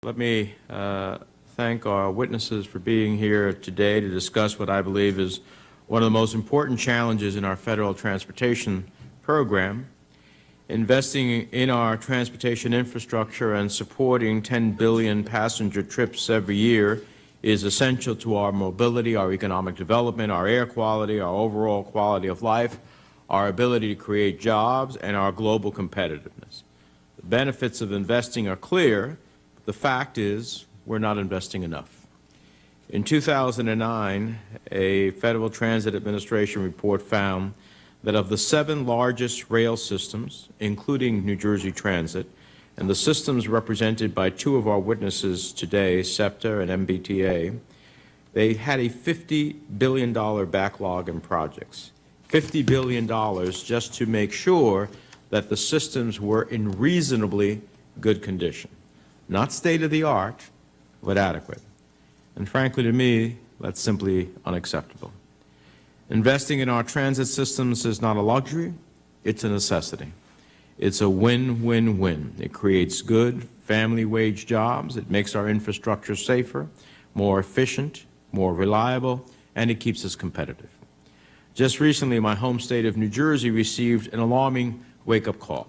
Let me thank our witnesses for being here today to discuss what I believe is one of the most important challenges in our federal transportation program. Investing in our transportation infrastructure and supporting 10 billion passenger trips every year is essential to our mobility, our economic development, our air quality, our overall quality of life, our ability to create jobs, and our global competitiveness. The benefits of investing are clear. The fact is, we're not investing enough. In 2009, a Federal Transit Administration report found that of the 7 largest rail systems, including New Jersey Transit, and the systems represented by 2 of our witnesses today, SEPTA and MBTA, they had a $50 billion backlog in projects. $50 billion just to make sure that the systems were in reasonably good condition. Not state-of-the-art, but adequate. And frankly, to me, that's simply unacceptable. Investing in our transit systems is not a luxury, it's a necessity. It's a win-win-win. It creates good family wage jobs, it makes our infrastructure safer, more efficient, more reliable, and it keeps us competitive. Just recently, my home state of New Jersey received an alarming wake-up call.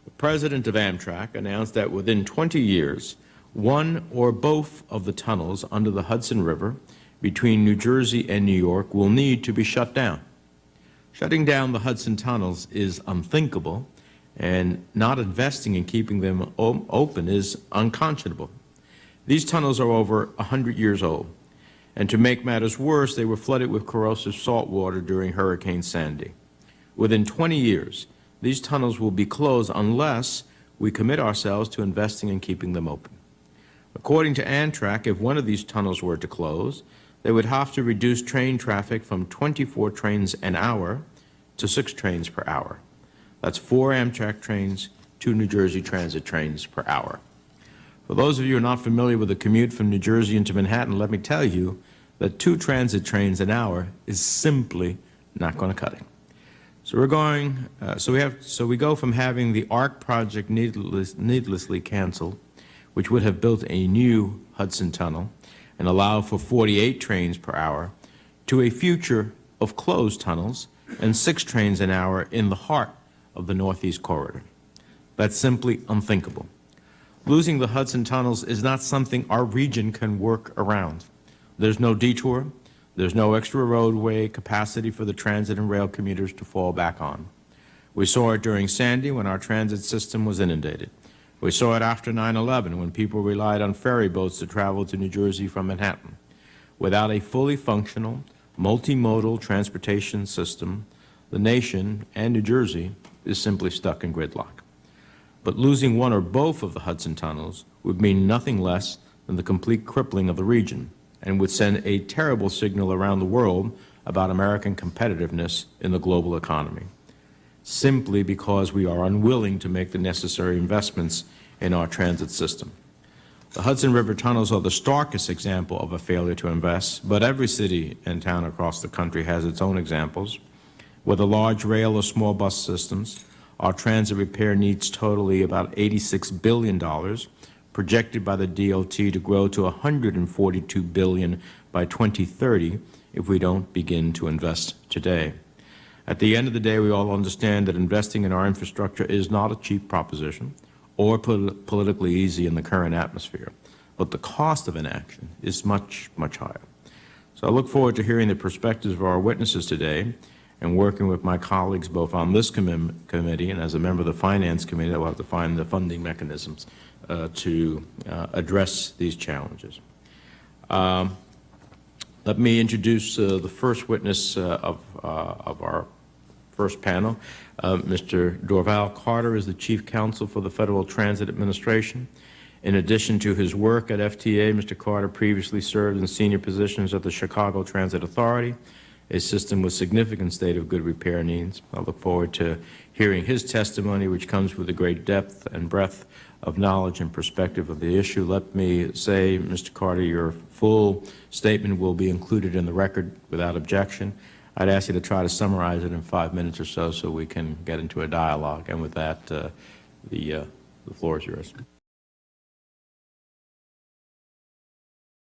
The president of Amtrak announced that within 20 years, one or both of the tunnels under the Hudson River between New Jersey and New York will need to be shut down. Shutting down the Hudson tunnels is unthinkable, and not investing in keeping them open is unconscionable. These tunnels are over 100 years old, and to make matters worse, they were flooded with corrosive salt water during Hurricane Sandy. Within 20 years, these tunnels will be closed unless we commit ourselves to investing in keeping them open. According to Amtrak, if one of these tunnels were to close, they would have to reduce train traffic from 24 trains an hour to 6 trains per hour. That's 4 Amtrak trains, 2 New Jersey Transit trains per hour. For those of you who are not familiar with the commute from New Jersey into Manhattan, let me tell you that 2 transit trains an hour is simply not going to cut it. So we go from having the ARC project needlessly canceled, which would have built a new Hudson Tunnel and allow for 48 trains per hour, to a future of closed tunnels and 6 trains an hour in the heart of the Northeast Corridor. That's simply unthinkable. Losing the Hudson tunnels is not something our region can work around. There's no detour. There's no extra roadway capacity for the transit and rail commuters to fall back on. We saw it during Sandy when our transit system was inundated. We saw it after 9/11 when people relied on ferry boats to travel to New Jersey from Manhattan. Without a fully functional, multimodal transportation system, the nation and New Jersey is simply stuck in gridlock. But losing one or both of the Hudson tunnels would mean nothing less than the complete crippling of the region, and would send a terrible signal around the world about American competitiveness in the global economy, simply because we are unwilling to make the necessary investments in our transit system. The Hudson River tunnels are the starkest example of a failure to invest, but every city and town across the country has its own examples. Whether large rail or small bus systems, our transit repair needs totally about $86 billion, projected by the DOT to grow to $142 billion by 2030 if we don't begin to invest today. At the end of the day, we all understand that investing in our infrastructure is not a cheap proposition or politically easy in the current atmosphere, but the cost of inaction is much, much higher. So I look forward to hearing the perspectives of our witnesses today and working with my colleagues both on this committee and as a member of the Finance Committee that will have to find the funding mechanisms to address these challenges. Let me introduce the first witness of our first panel. Mr. Dorval Carter is the Chief Counsel for the Federal Transit Administration. In addition to his work at FTA, Mr. Carter previously served in senior positions at the Chicago Transit Authority, a system with significant state of good repair needs. I look forward to hearing his testimony, which comes with a great depth and breadth of knowledge and perspective of the issue. Let me say, Mr. Carter, your full statement will be included in the record without objection. I'd ask you to try to summarize it in 5 minutes or so we can get into a dialogue. And with that, the floor is yours.